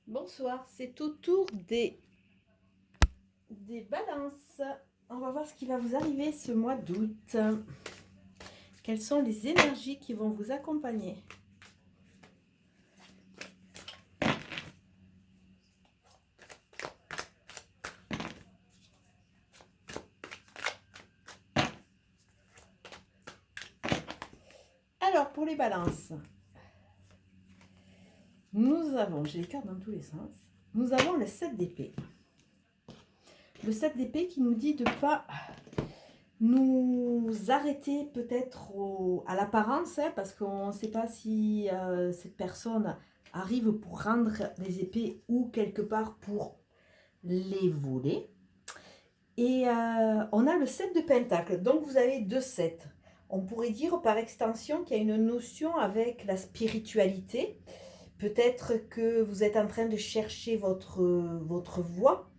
Bonsoir, c'est au tour des balances. On va voir ce qui va vous arriver ce mois d'août. Quelles sont les énergies qui vont vous accompagner? Alors, pour les balances, nous avons, j'ai les cartes dans tous les sens, nous avons le 7 d'épée. Le 7 d'épée qui nous dit de ne pas nous arrêter peut-être à l'apparence, parce qu'on ne sait pas si cette personne arrive pour rendre les épées ou quelque part pour les voler. Et on a le 7 de Pentacle, donc vous avez 2 7. On pourrait dire par extension qu'il y a une notion avec la spiritualité. Peut-être que vous êtes en train de chercher votre voie.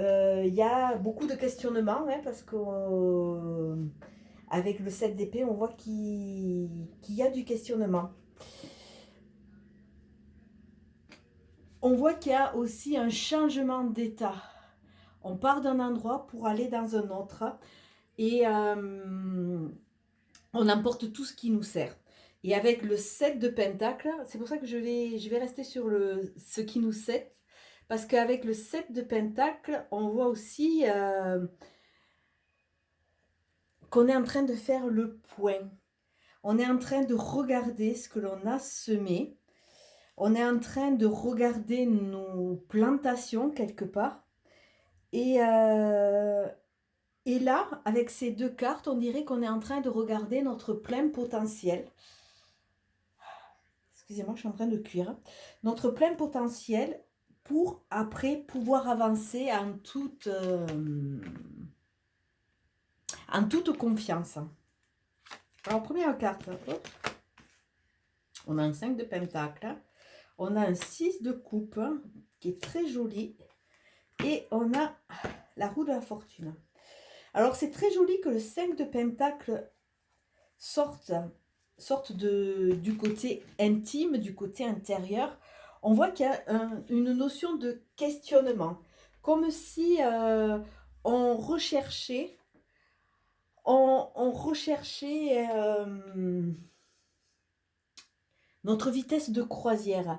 Il y a beaucoup de questionnements, parce que avec le 7 d'épée, on voit qu'il y a du questionnement. On voit qu'il y a aussi un changement d'état. On part d'un endroit pour aller dans un autre. Et on emporte tout ce qui nous sert. Et avec le 7 de Pentacle, c'est pour ça que je vais rester sur ce qui nous sert. Parce qu'avec le 7 de Pentacle, on voit aussi qu'on est en train de faire le point. On est en train de regarder ce que l'on a semé. On est en train de regarder nos plantations quelque part. Et là, avec ces 2 cartes, on dirait qu'on est en train de regarder notre plein potentiel. Excusez-moi, je suis en train de cuire. Notre plein potentiel pour après pouvoir avancer en toute confiance. Alors, première carte, hop, on a un 5 de pentacle, on a un 6 de coupe qui est très joli et on a la roue de la fortune. Alors, c'est très joli que le 5 de pentacle sorte du côté intime, du côté intérieur. On voit qu'il y a une notion de questionnement, comme si on recherchait, on recherchait notre vitesse de croisière.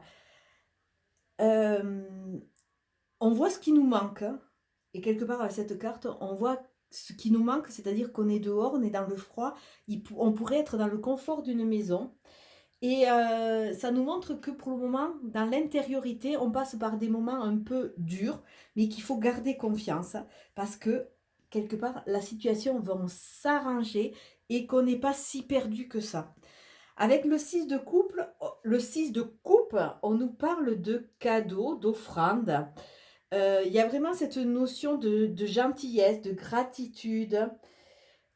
On voit ce qui nous manque, et quelque part avec cette carte, on voit ce qui nous manque, c'est-à-dire qu'on est dehors, on est dans le froid, on pourrait être dans le confort d'une maison. Et ça nous montre que pour le moment, dans l'intériorité, on passe par des moments un peu durs, mais qu'il faut garder confiance parce que quelque part, la situation va s'arranger et qu'on n'est pas si perdu que ça. Avec le 6 de coupe, on nous parle de cadeaux, d'offrandes. Il y a vraiment cette notion de gentillesse, de gratitude.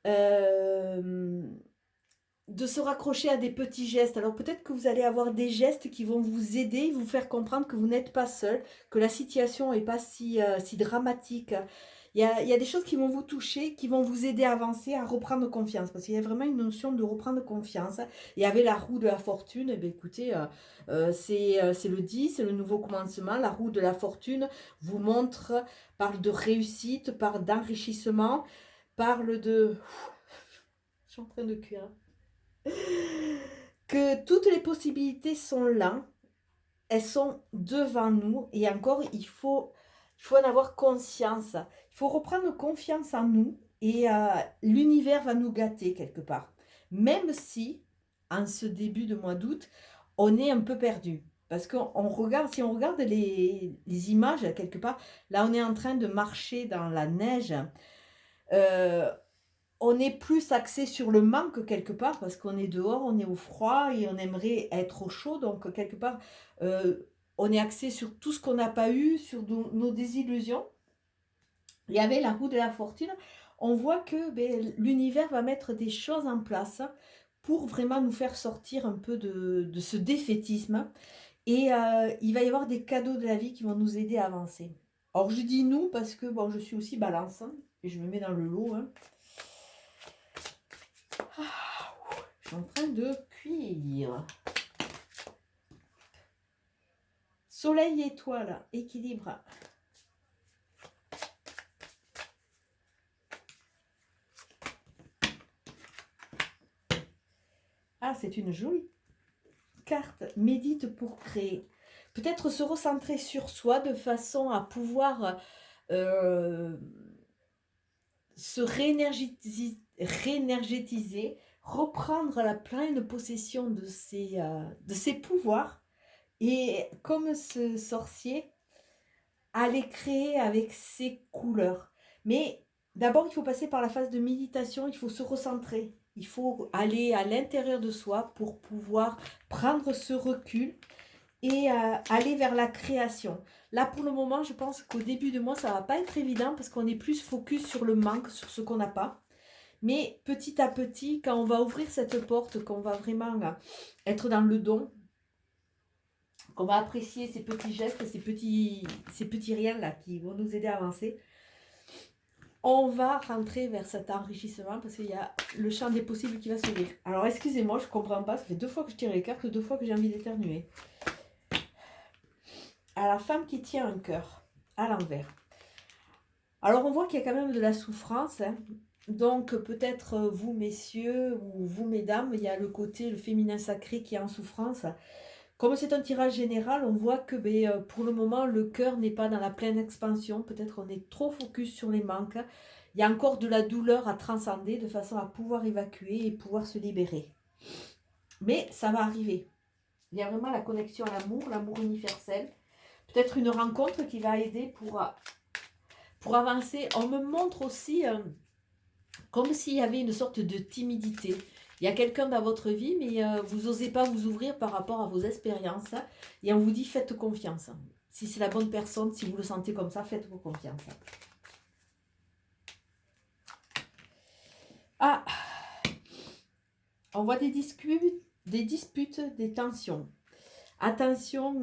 Euh, de se raccrocher à des petits gestes. Alors peut-être que vous allez avoir des gestes qui vont vous aider, vous faire comprendre que vous n'êtes pas seul, que la situation n'est pas si dramatique. Il y a des choses qui vont vous toucher, qui vont vous aider à avancer, à reprendre confiance. Parce qu'il y a vraiment une notion de reprendre confiance. Et avec la roue de la fortune, eh bien, écoutez, c'est le 10, c'est le nouveau commencement. La roue de la fortune vous montre, parle de réussite, parle d'enrichissement, parle de... Je suis en train de cuire. Que toutes les possibilités sont là, elles sont devant nous et encore il faut en avoir conscience. Il faut reprendre confiance en nous et l'univers va nous gâter quelque part. Même si, en ce début de mois d'août, on est un peu perdu. Parce qu'on regarde, si on regarde les images quelque part, là on est en train de marcher dans la neige. Euh, on est plus axé sur le manque quelque part parce qu'on est dehors, on est au froid et on aimerait être au chaud. Donc quelque part, on est axé sur tout ce qu'on n'a pas eu, sur nos désillusions. Et avec la roue de la fortune, on voit que l'univers va mettre des choses en place pour vraiment nous faire sortir un peu de ce défaitisme. Et il va y avoir des cadeaux de la vie qui vont nous aider à avancer. Alors je dis nous parce que bon, je suis aussi balance et je me mets dans le lot. Je suis en train de cuire. Soleil et étoile, équilibre. Ah, c'est une jolie carte. Médite pour créer. Peut-être se recentrer sur soi de façon à pouvoir se réénergétiser, reprendre la pleine possession de ses pouvoirs et comme ce sorcier, aller créer avec ses couleurs. Mais d'abord, il faut passer par la phase de méditation, il faut se recentrer. Il faut aller à l'intérieur de soi pour pouvoir prendre ce recul et aller vers la création. Là, pour le moment, je pense qu'au début de mois, ça ne va pas être évident parce qu'on est plus focus sur le manque, sur ce qu'on n'a pas. Mais petit à petit, quand on va ouvrir cette porte, qu'on va vraiment être dans le don, qu'on va apprécier ces petits gestes, ces petits riens là qui vont nous aider à avancer, on va rentrer vers cet enrichissement parce qu'il y a le champ des possibles qui va s'ouvrir. Alors excusez-moi, je ne comprends pas, ça fait 2 fois que je tire les cartes, 2 fois que j'ai envie d'éternuer. À la femme qui tient un cœur à l'envers. Alors on voit qu'il y a quand même de la souffrance, hein. Donc peut-être vous messieurs ou vous mesdames, il y a le côté, le féminin sacré qui est en souffrance. Comme c'est un tirage général, on voit que pour le moment, le cœur n'est pas dans la pleine expansion. Peut-être on est trop focus sur les manques. Il y a encore de la douleur à transcender de façon à pouvoir évacuer et pouvoir se libérer. Mais ça va arriver. Il y a vraiment la connexion à l'amour universel. Peut-être une rencontre qui va aider pour avancer. On me montre aussi comme s'il y avait une sorte de timidité. Il y a quelqu'un dans votre vie, mais vous n'osez pas vous ouvrir par rapport à vos expériences. Et on vous dit, faites confiance. Si c'est la bonne personne, si vous le sentez comme ça, faites-vous confiance. Ah, on voit des disputes, des tensions. Attention,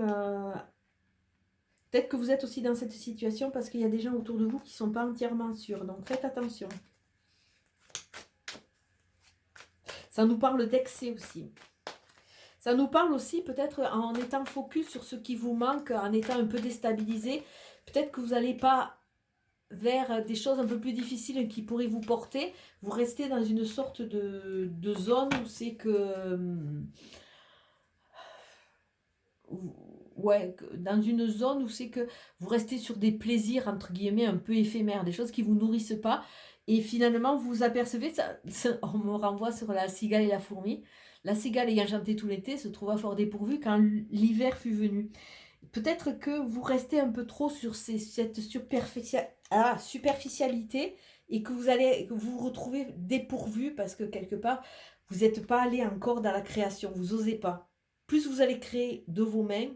peut-être que vous êtes aussi dans cette situation parce qu'il y a des gens autour de vous qui ne sont pas entièrement sûrs. Donc faites attention. Ça nous parle d'excès aussi. Ça nous parle aussi peut-être en étant focus sur ce qui vous manque, en étant un peu déstabilisé. Peut-être que vous n'allez pas vers des choses un peu plus difficiles qui pourraient vous porter. Vous restez dans une sorte de zone où c'est que... Ouais, dans une zone où c'est que vous restez sur des plaisirs, entre guillemets, un peu éphémères, des choses qui ne vous nourrissent pas. Et finalement, vous apercevez, on me renvoie sur la cigale et la fourmi. La cigale ayant chanté tout l'été se trouva fort dépourvue quand l'hiver fut venu. Peut-être que vous restez un peu trop sur cette superficialité et que vous allez vous retrouver dépourvu parce que quelque part, vous n'êtes pas allé encore dans la création, vous n'osez pas. Plus vous allez créer de vos mains,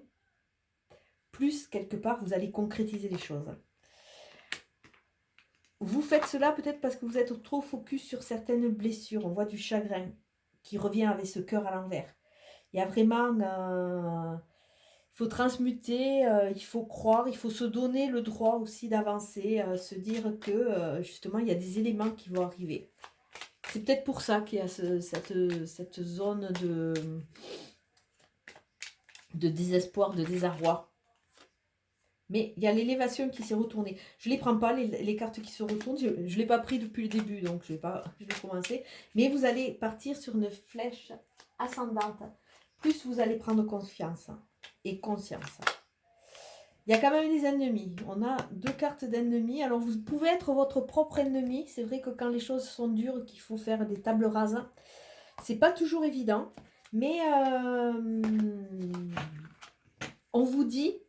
plus quelque part vous allez concrétiser les choses. Vous faites cela peut-être parce que vous êtes trop focus sur certaines blessures. On voit du chagrin qui revient avec ce cœur à l'envers. Il y a vraiment... il faut transmuter, il faut croire, il faut se donner le droit aussi d'avancer, se dire que justement il y a des éléments qui vont arriver. C'est peut-être pour ça qu'il y a cette zone de désespoir, de désarroi. Mais il y a l'élévation qui s'est retournée. Je ne les prends pas, les cartes qui se retournent. Je ne l'ai pas pris depuis le début, donc je vais commencer. Mais vous allez partir sur une flèche ascendante. Plus vous allez prendre confiance et conscience. Il y a quand même des ennemis. On a 2 cartes d'ennemis. Alors vous pouvez être votre propre ennemi. C'est vrai que quand les choses sont dures, qu'il faut faire des tables rases, c'est pas toujours évident. Mais on vous dit...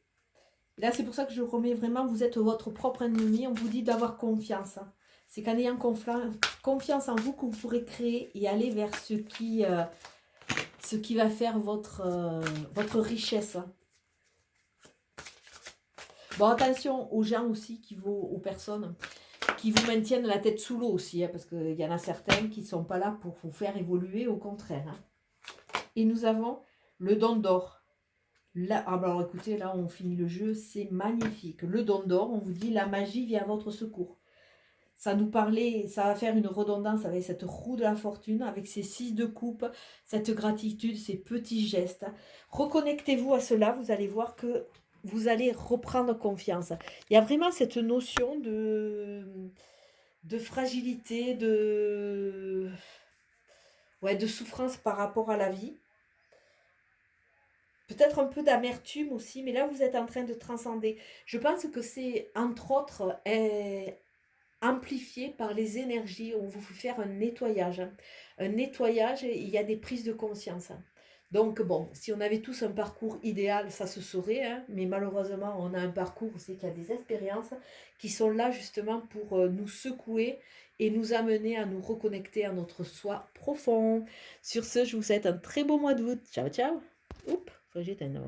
Là, c'est pour ça que je remets vraiment, vous êtes votre propre ennemi. On vous dit d'avoir confiance. C'est qu'en ayant confiance en vous que vous pourrez créer et aller vers ce qui va faire votre richesse. Bon, attention aux gens aussi, aux personnes qui vous maintiennent la tête sous l'eau aussi. Hein, parce qu'il y en a certains qui ne sont pas là pour vous faire évoluer, au contraire. Hein. Et nous avons le don d'or. Là, alors écoutez, là on finit le jeu, c'est magnifique. Le don d'or, on vous dit la magie vient à votre secours. Ça nous parlait, ça va faire une redondance avec cette roue de la fortune, avec ces 6 de coupe, cette gratitude, ces petits gestes. Reconnectez-vous à cela, vous allez voir que vous allez reprendre confiance. Il y a vraiment cette notion de fragilité, ouais, de souffrance par rapport à la vie. Peut-être un peu d'amertume aussi, mais là, vous êtes en train de transcender. Je pense que c'est, entre autres, amplifié par les énergies. On vous fait faire un nettoyage. Hein. Un nettoyage, et il y a des prises de conscience. Hein. Donc, bon, si on avait tous un parcours idéal, ça se saurait. Hein, mais malheureusement, on a un parcours où c'est qu'il y a des expériences qui sont là justement pour nous secouer et nous amener à nous reconnecter à notre soi profond. Sur ce, je vous souhaite un très beau mois d'août. Ciao, ciao. Oups, faut que j'éteigne d'abord.